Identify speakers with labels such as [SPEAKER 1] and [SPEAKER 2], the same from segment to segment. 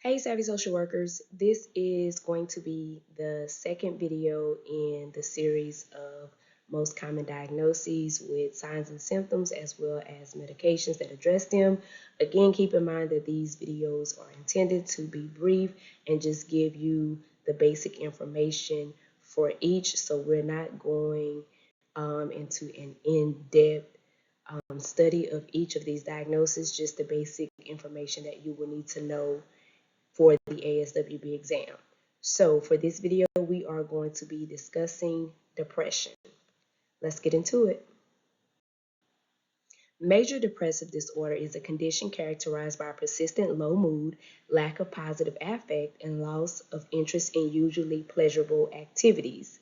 [SPEAKER 1] Hey, Savvy Social Workers. This is going to be the second video in the series of most common diagnoses with signs and symptoms as well as medications that address them. Again, keep in mind that these videos are intended to be brief and just give you the basic information for each. So we're not going into an in-depth study of each of these diagnoses, just the basic information that you will need to know for the ASWB exam. So for this video, we are going to be discussing depression. Let's get into it. Major depressive disorder is a condition characterized by persistent low mood, lack of positive affect, and loss of interest in usually pleasurable activities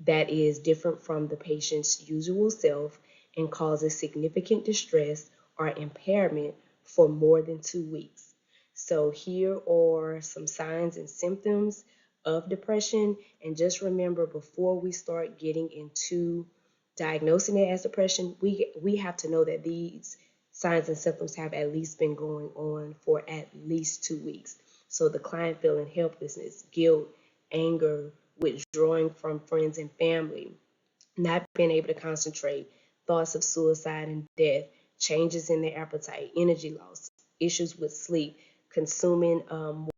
[SPEAKER 1] that is different from the patient's usual self and causes significant distress or impairment for more than 2 weeks. So here are some signs and symptoms of depression. And just remember, before we start getting into diagnosing it as depression, we have to know that these signs and symptoms have at least been going on for at least 2 weeks. So the client feeling helplessness, guilt, anger, withdrawing from friends and family, not being able to concentrate, thoughts of suicide and death, changes in their appetite, energy loss, issues with sleep, consuming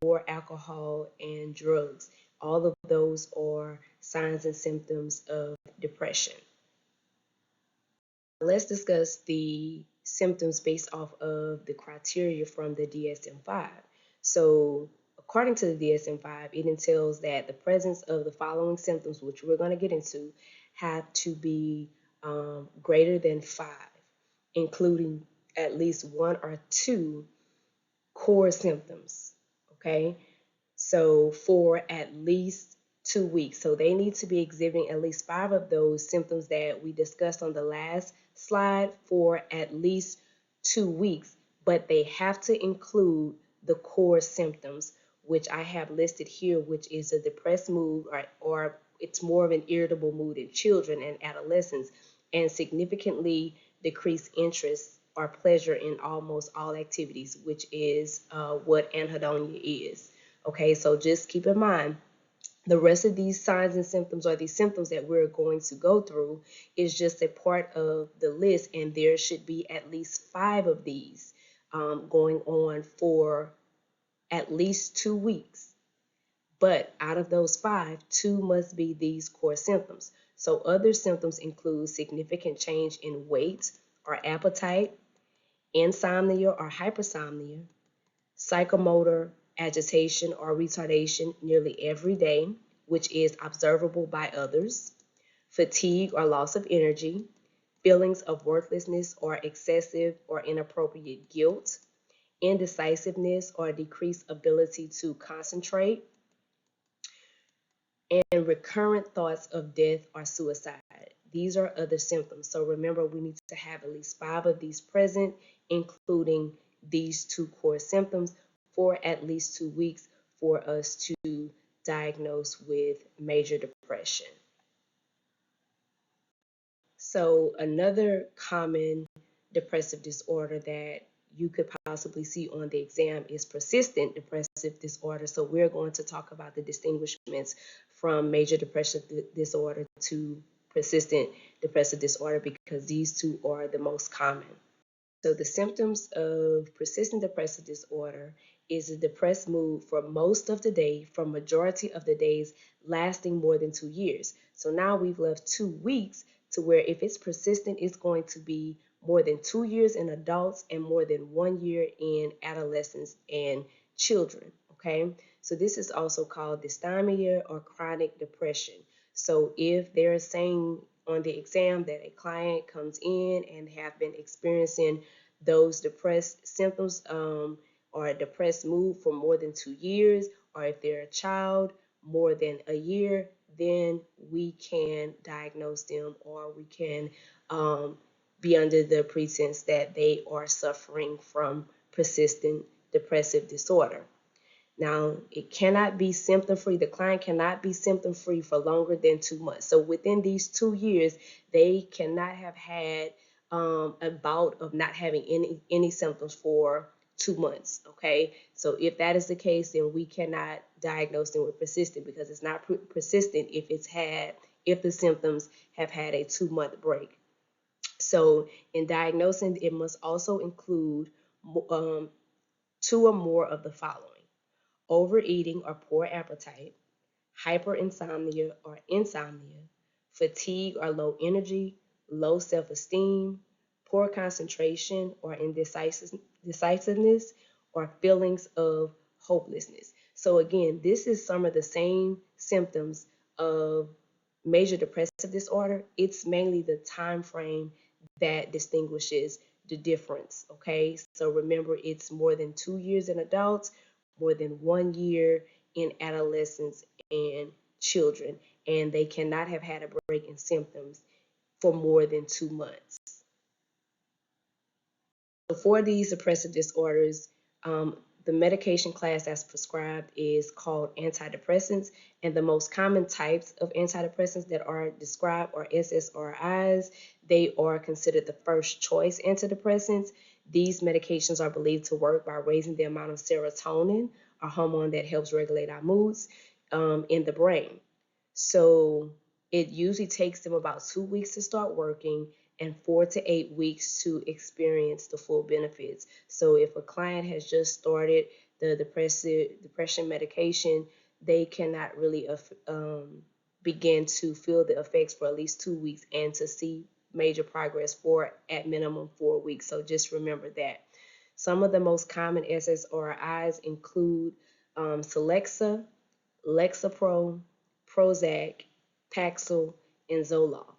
[SPEAKER 1] more alcohol and drugs. All of those are signs and symptoms of depression. Let's discuss the symptoms based off of the criteria from the DSM-5. So according to the DSM-5, it entails that the presence of the following symptoms, which we're going to get into, have to be greater than 5, including at least 1 or 2 core symptoms. Okay, so for at least 2 weeks. So they need to be exhibiting at least 5 of those symptoms that we discussed on the last slide for at least 2 weeks, but they have to include the core symptoms, which I have listed here, which is a depressed mood, or it's more of an irritable mood in children and adolescents, and significantly decreased interest or pleasure in almost all activities, which is what anhedonia is. Okay, so just keep in mind, the rest of these signs and symptoms, or these symptoms that we're going to go through, is just a part of the list, and there should be at least 5 of these going on for at least 2 weeks. But out of those 5, 2 must be these core symptoms. So other symptoms include significant change in weight or appetite, insomnia or hypersomnia, psychomotor agitation or retardation nearly every day, which is observable by others, fatigue or loss of energy, feelings of worthlessness or excessive or inappropriate guilt, indecisiveness or decreased ability to concentrate, and recurrent thoughts of death or suicide. These are other symptoms. So remember, we need to have at least 5 of these present, including these 2 core symptoms, for at least 2 weeks for us to diagnose with major depression. So another common depressive disorder that you could possibly see on the exam is persistent depressive disorder. So we're going to talk about the distinguishments from major depressive disorder to persistent depressive disorder, because these 2 are the most common. So the symptoms of persistent depressive disorder is a depressed mood for most of the day, for majority of the days, lasting more than 2 years. So now we've left 2 weeks to where if it's persistent, it's going to be more than 2 years in adults and more than 1 year in adolescents and children. Okay, so this is also called dysthymia or chronic depression. So if they're saying on the exam that a client comes in and have been experiencing those depressed symptoms or a depressed mood for more than 2 years, or if they're a child more than a year, then we can diagnose them, or we can be under the pretense that they are suffering from persistent depressive disorder. Now, it cannot be symptom-free. The client cannot be symptom-free for longer than 2 months. So within these 2 years, they cannot have had a bout of not having any symptoms for 2 months. Okay, so if that is the case, then we cannot diagnose them with persistent, because it's not persistent if the symptoms have had a 2-month break. So in diagnosing, it must also include um, 2 or more of the following: overeating or poor appetite, hyperinsomnia or insomnia, fatigue or low energy, low self esteem, poor concentration or indecisiveness, or feelings of hopelessness. So, again, this is some of the same symptoms of major depressive disorder. It's mainly the time frame that distinguishes the difference. Okay, so remember, it's more than 2 years in adults, more than 1 year in adolescents and children, and they cannot have had a break in symptoms for more than 2 months. So for these depressive disorders, the medication class that's prescribed is called antidepressants, and the most common types of antidepressants that are described are SSRIs. They are considered the first choice antidepressants. These medications are believed to work by raising the amount of serotonin, a hormone that helps regulate our moods, in the brain. So it usually takes them about 2 weeks to start working and 4 to 8 weeks to experience the full benefits. So if a client has just started the depression medication, they cannot really begin to feel the effects for at least 2 weeks and to see major progress for at minimum 4 weeks. So just remember that. Some of the most common SSRIs include Celexa, Lexapro, Prozac, Paxil, and Zoloft.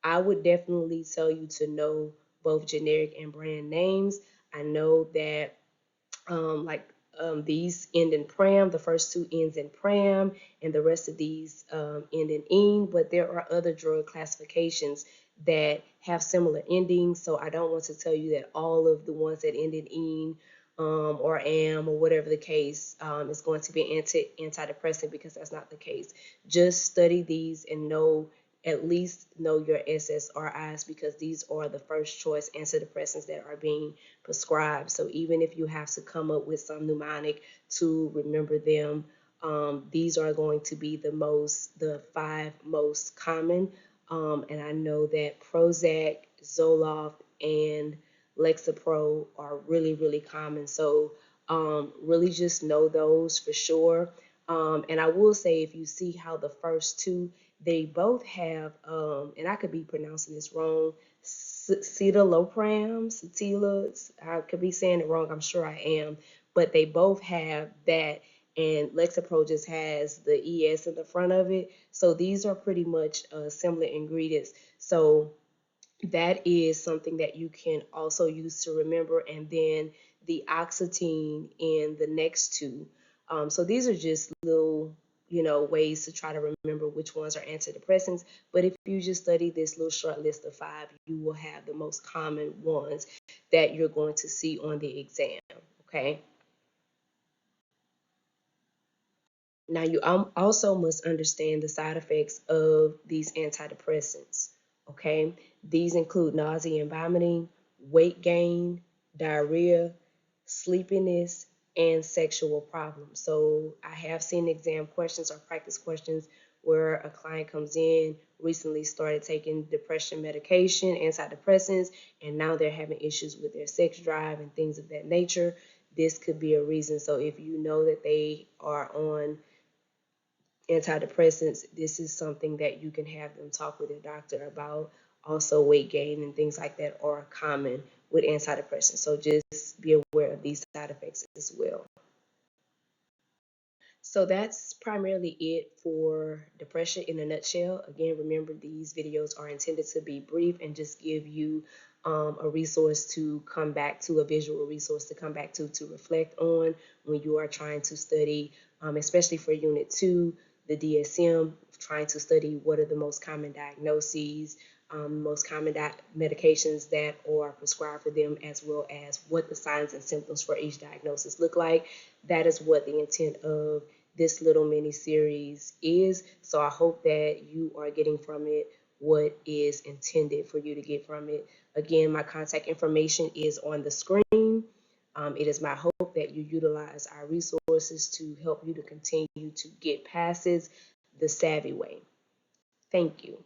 [SPEAKER 1] I would definitely tell you to know both generic and brand names. I know that like these end in pram, the first two ends in pram, and the rest of these end in ing, but there are other drug classifications that have similar endings. So I don't want to tell you that all of the ones that end in ing or am or whatever the case is going to be antidepressant, because that's not the case. Just study these and at least know your SSRIs, because these are the first choice antidepressants that are being prescribed. So even if you have to come up with some mnemonic to remember them, these are going to be the 5 most common. And I know that Prozac, Zoloft, and Lexapro are really, really common. So really just know those for sure. And I will say, if you see how the first two, they both have, and I could be pronouncing this wrong, citalopram, I could be saying it wrong, I'm sure I am, but they both have that, and Lexapro just has the ES in the front of it. So these are pretty much similar ingredients. So that is something that you can also use to remember. And then the oxetine in the next two. So these are just little, ways to try to remember which ones are antidepressants. But if you just study this little short list of 5, you will have the most common ones that you're going to see on the exam. Okay. Now, you also must understand the side effects of these antidepressants. Okay, these include nausea and vomiting, weight gain, diarrhea, sleepiness, and sexual problems. So, I have seen exam questions or practice questions where a client comes in, recently started taking depression medication, antidepressants, and now they're having issues with their sex drive and things of that nature. This could be a reason. So, if you know that they are on antidepressants, this is something that you can have them talk with their doctor about. Also, weight gain and things like that are common with antidepressants. So just be aware of these side effects as well. So that's primarily it for depression in a nutshell. Again, remember, these videos are intended to be brief and just give you a resource to come back to, a visual resource to come back to reflect on when you are trying to study, especially for Unit 2, the DSM, trying to study what are the most common diagnoses, most common medications that are prescribed for them, as well as what the signs and symptoms for each diagnosis look like. That is what the intent of this little mini series is. So I hope that you are getting from it what is intended for you to get from it. Again, my contact information is on the screen. It is my hope that you utilize our resources to help you to continue to get past this the savvy way. Thank you.